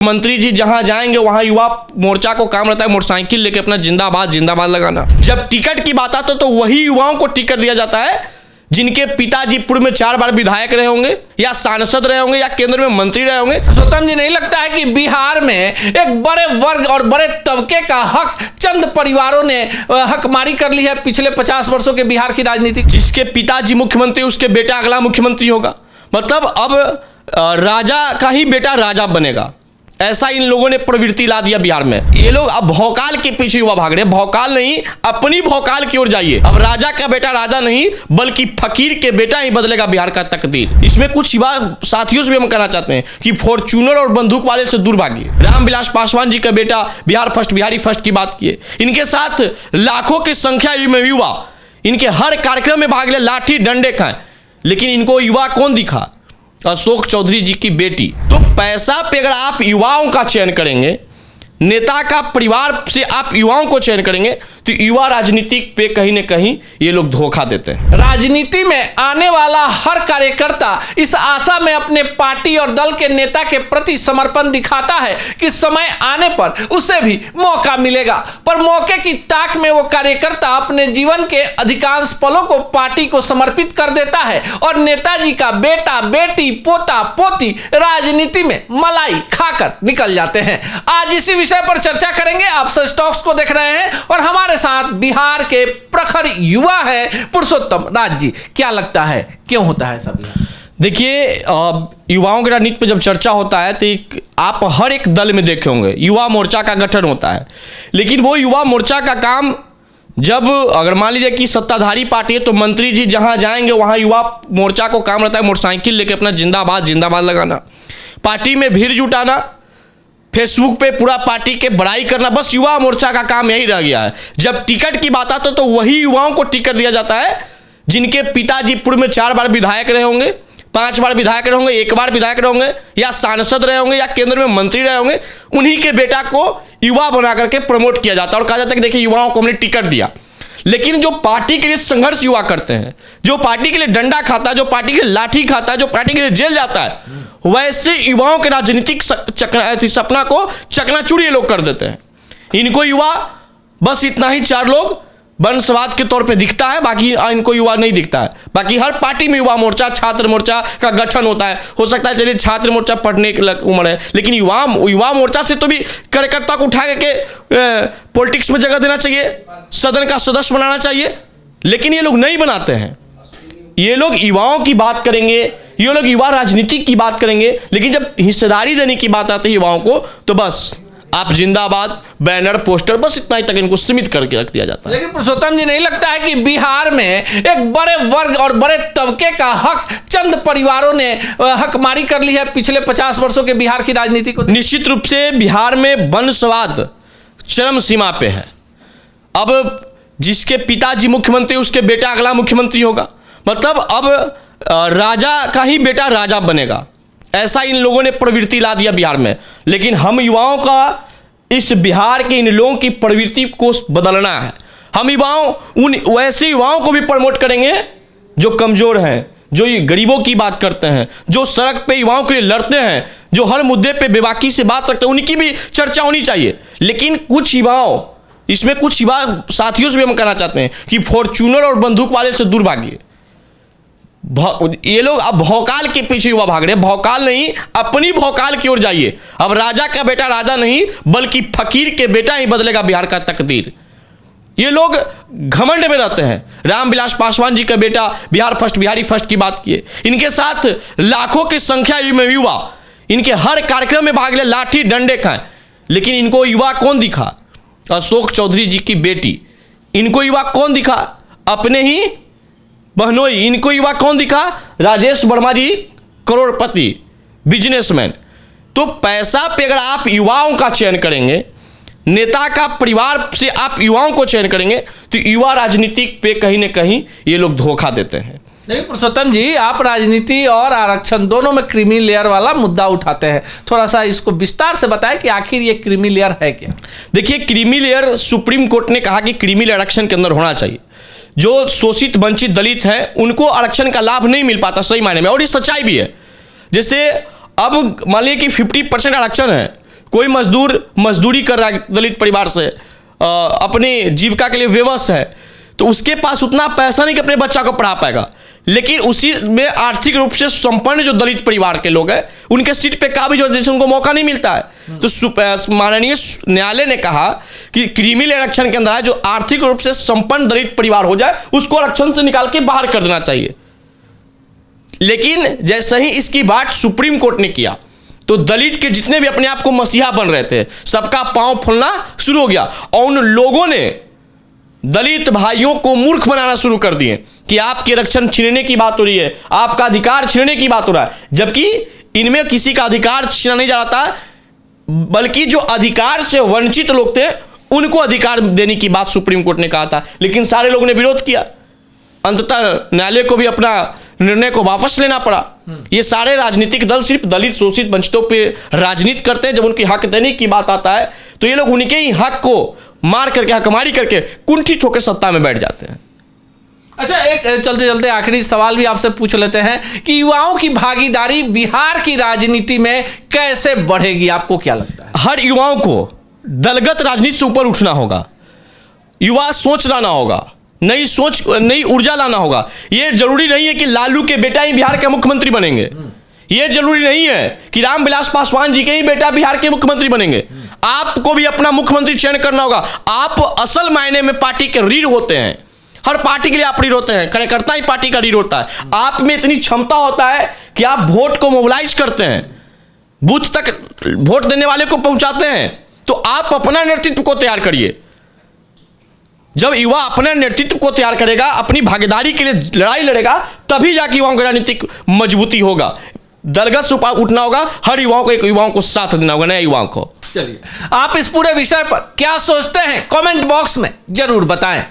मंत्री जी जहां जाएंगे वहां युवा मोर्चा को काम रहता है मोटरसाइकिल लेके अपना जिंदाबाद जिंदाबाद लगाना। जब टिकट की बात आती है तो वही युवाओं को टिकट दिया जाता है जिनके पिताजी पूर्व में 4 बार विधायक रहे होंगे या सांसद रहे होंगे या केंद्र में मंत्री रहे होंगे। पुरुषोत्तम जी, नहीं लगता है कि बिहार में एक बड़े वर्ग और बड़े तबके का हक चंद परिवारों ने हकमारी कर ली है पिछले 50 वर्षों के बिहार की राजनीति? जिसके पिताजी मुख्यमंत्री उसके बेटा अगला मुख्यमंत्री होगा। मतलब अब राजा का ही बेटा राजा बनेगा, ऐसा इन लोगों ने प्रवृत्ति ला दिया बिहार में। ये लोग अब भौकाल के पीछे युवा भाग रहे हैं। भौकाल नहीं, अपनी भौकाल की ओर जाइए। अब राजा का बेटा राजा नहीं बल्कि फकीर के बेटा ही बदलेगा बिहार का तकदीर। इसमें कुछ युवा साथियों से भी हम कहना चाहते हैं कि फॉर्च्यूनर और बंदूक वाले से दूर भागिए। रामविलास पासवान जी का बेटा बिहार फर्स्ट, बिहारी फर्स्ट की बात किए। इनके साथ लाखों की संख्या में युवा इनके हर कार्यक्रम में भाग ले, लाठी डंडे खाएं, लेकिन इनको युवा कौन दिखा? अशोक चौधरी जी की बेटी। तो पैसा पे अगर आप युवाओं का चयन करेंगे, नेता का परिवार से आप युवाओं को चयन करेंगे तो युवा राजनीति पे कहीं ना कहीं ये लोग धोखा देते हैं। राजनीति में आने वाला हर कार्यकर्ता इस आशा में अपने पार्टी और दल के नेता के प्रति समर्पण दिखाता है कि समय आने पर उसे भी मौका मिलेगा, पर मौके की ताक में वो कार्यकर्ता अपने जीवन के अधिकांश पलों को पार्टी को समर्पित कर देता है और नेताजी का बेटा बेटी पोता पोती राजनीति में मलाई खाकर निकल जाते हैं। आज इसी विषय पर चर्चा करेंगे। आप सच टॉक्स को देख रहे हैं और हमारे साथ बिहार के प्रखर युवा है पुरुषोत्तम राज जी। क्या लगता है क्यों होता है सब? देखिए, युवाओं की राजनीति पर जब चर्चा होता है तो आप हर एक दल में देखे होंगे युवा मोर्चा का गठन होता है, लेकिन वो युवा मोर्चा का काम जब अगर मान लीजिए कि सत्ताधारी पार्टी है तो मंत्री जी जहां जाएंगे वहां युवा मोर्चा को काम रहता है मोटरसाइकिल लेके अपना जिंदाबाद जिंदाबाद लगाना, पार्टी में भीड़ जुटाना, फेसबुक पे पूरा पार्टी के बड़ाई करना, बस युवा मोर्चा का काम यही रह गया है। जब टिकट की बात आती है तो वही युवाओं को टिकट दिया जाता है जिनके पिताजी पूर्व में 4 बार विधायक रहे होंगे, 5 बार विधायक रहे होंगे, 1 बार विधायक रहे होंगे या सांसद रहे होंगे या केंद्र में मंत्री रहे होंगे। उन्हीं के बेटा को युवा बना करके प्रमोट किया जाता है और कहा जाता है कि देखिए युवाओं को हमने टिकट दिया। लेकिन जो पार्टी के लिए संघर्ष युवा करते हैं, जो पार्टी के लिए डंडा खाता है, जो पार्टी के लिए लाठी खाता है, जो पार्टी के लिए जेल जाता है, वैसे युवाओं के राजनीतिक सपना को चकनाचूर ये लोग कर देते हैं। इनको युवा बस इतना ही 4 लोग वंशवाद के तौर पे दिखता है, बाकी इनको युवा नहीं दिखता है। बाकी हर पार्टी में युवा मोर्चा छात्र मोर्चा का गठन होता है। हो सकता है चलिए छात्र मोर्चा पढ़ने की उम्र है, लेकिन युवा मोर्चा से तो भी कार्यकर्ता को उठा करके पॉलिटिक्स में जगह देना चाहिए, सदन का सदस्य बनाना चाहिए, लेकिन ये लोग नहीं बनाते हैं। ये लोग युवाओं की बात करेंगे, ये लोग युवा राजनीति की बात करेंगे, लेकिन जब हिस्सेदारी देने की बात आती है युवाओं को तो बस आप जिंदाबाद बैनर पोस्टर बस इतना ही तक इनको सीमित करके रख दिया जाता है। लेकिन पुरुषोत्तम जी, नहीं लगता है कि बिहार में एक बड़े वर्ग और बड़े तबके का हक चंद परिवारों ने हकमारी कर ली है पिछले 50 वर्षों के बिहार की राजनीति को? निश्चित रूप से बिहार में वंशवाद चरम सीमा पे है। अब जिसके पिताजी मुख्यमंत्री उसके बेटा अगला मुख्यमंत्री होगा। मतलब अब राजा का ही बेटा राजा बनेगा, ऐसा इन लोगों ने प्रवृत्ति ला दिया बिहार में। लेकिन हम युवाओं का इस बिहार के इन लोगों की प्रवृत्ति को बदलना है। हम उन वैसे युवाओं को भी प्रमोट करेंगे जो कमजोर हैं, जो ये गरीबों की बात करते हैं, जो सड़क पे युवाओं के लिए लड़ते हैं, जो हर मुद्दे पे बेबाकी से बात रखते हैं, उनकी भी चर्चा होनी चाहिए। लेकिन कुछ युवाओं, इसमें कुछ युवा साथियों से भी हम कहना चाहते हैं कि फॉर्च्यूनर और बंदूक वाले से दूर भागिए। ये लोग अब भौकाल के पीछे युवा भाग रहे हैं। भौकाल नहीं, अपनी भौकाल की ओर जाइए। अब राजा का बेटा राजा नहीं बल्कि फकीर के बेटा ही बदलेगा बिहार का तकदीर। ये लोग घमंड में रहते हैं। रामविलास पासवान जी का बेटा बिहार फर्स्ट, बिहारी फर्स्ट की बात किए। इनके साथ लाखों की संख्या में युवा इनके हर कार्यक्रम में भाग ले, लाठी डंडे खाएं, लेकिन इनको युवा कौन दिखा? अशोक चौधरी जी की बेटी। इनको युवा कौन दिखा? अपने ही बहनोई। इनको युवा कौन दिखा? राजेश वर्मा जी करोड़पति बिजनेसमैन। तो पैसा पे अगर आप युवाओं का चयन करेंगे, नेता का परिवार से आप युवाओं को चयन करेंगे तो युवा राजनीति पे कहीं ना कहीं ये लोग धोखा देते हैं। लेकिन पुरुषोत्तम जी, आप राजनीति और आरक्षण दोनों में क्रीमी लेयर वाला मुद्दा उठाते हैं। थोड़ा सा इसको विस्तार से बताएं कि आखिर ये क्रीमी लेयर है क्या? देखिए, क्रीमी लेयर सुप्रीम कोर्ट ने कहा कि क्रीमी लेयर आरक्षण के अंदर होना चाहिए। जो शोषित वंचित दलित हैं उनको आरक्षण का लाभ नहीं मिल पाता सही मायने में, और ये सच्चाई भी है। जैसे अब मान लीजिए कि 50% आरक्षण है कोई मजदूर मजदूरी कर रहा है दलित परिवार से, अपनी जीविका के लिए विवश है, तो उसके पास उतना पैसा नहीं कि अपने बच्चा को पढ़ा पाएगा। लेकिन उसी में आर्थिक रूप से संपन्न जो दलित परिवार के लोग हैं, उनके सीट पे काबिज होने जैसे उनको मौका नहीं मिलता है। तो माननीय न्यायालय ने कहा कि क्रीमी आरक्षण के अंदर है, जो आर्थिक रूप से संपन्न दलित परिवार हो जाए उसको आरक्षण से निकाल के बाहर कर देना चाहिए। लेकिन जैसे ही इसकी बात सुप्रीम कोर्ट ने किया तो दलित के जितने भी अपने आप को मसीहा बन रहे थे, सबका पांव फूलना शुरू हो गया और उन लोगों ने दलित भाइयों को मूर्ख बनाना शुरू कर दिए कि आपके आरक्षण छीनने की बात हो रही है, आपका अधिकार छीनने की बात हो रहा है, जबकि इनमें किसी का अधिकार छीना नहीं जा रहा था, बल्कि जो अधिकार से वंचित लोग थे उनको अधिकार देने की बात सुप्रीम कोर्ट ने कहा था। लेकिन सारे लोगों ने विरोध किया, अंततः न्यायालय को भी अपना निर्णय को वापस लेना पड़ा। ये सारे राजनीतिक दल सिर्फ दलित शोषित वंचितों पे राजनीति करते हैं। जब उनकी हक देने की बात आता है तो ये लोग उनके ही हक को मार करके, हकमारी करके कुंठित होकर सत्ता में बैठ जाते हैं। अच्छा, एक चलते चलते आखिरी सवाल भी आपसे पूछ लेते हैं कि युवाओं की भागीदारी बिहार की राजनीति में कैसे बढ़ेगी, आपको क्या लगता है? हर युवाओं को दलगत राजनीति से ऊपर उठना होगा, युवा सोच लाना होगा, नई सोच, नई ऊर्जा लाना होगा। यह जरूरी नहीं है कि लालू के बेटा ही बिहार के मुख्यमंत्री बनेंगे, यह जरूरी नहीं है कि रामविलास पासवान जी के ही बेटा बिहार के मुख्यमंत्री बनेंगे। आपको भी अपना मुख्यमंत्री चयन करना होगा। आप असल मायने में पार्टी के रीढ़ होते हैं, हर पार्टी के लिए आप रीढ़ होते हैं, कार्यकर्ता ही पार्टी का रीढ़ होता है। आप में इतनी क्षमता होता है कि आप वोट को मोबिलाइज करते हैं, बूथ तक वोट देने वाले को पहुंचाते हैं। तो आप अपना नेतृत्व को तैयार करिए। जब युवा अपने नेतृत्व को तैयार करेगा, अपनी भागीदारी के लिए लड़ाई लड़ेगा, तभी जाके युवाओं की राजनीतिक मजबूती होगा। दलगत से उठना होगा, हर युवाओं को, एक युवाओं को साथ देना होगा, नए युवाओं को। चलिए, आप इस पूरे विषय पर क्या सोचते हैं कमेंट बॉक्स में जरूर बताएं।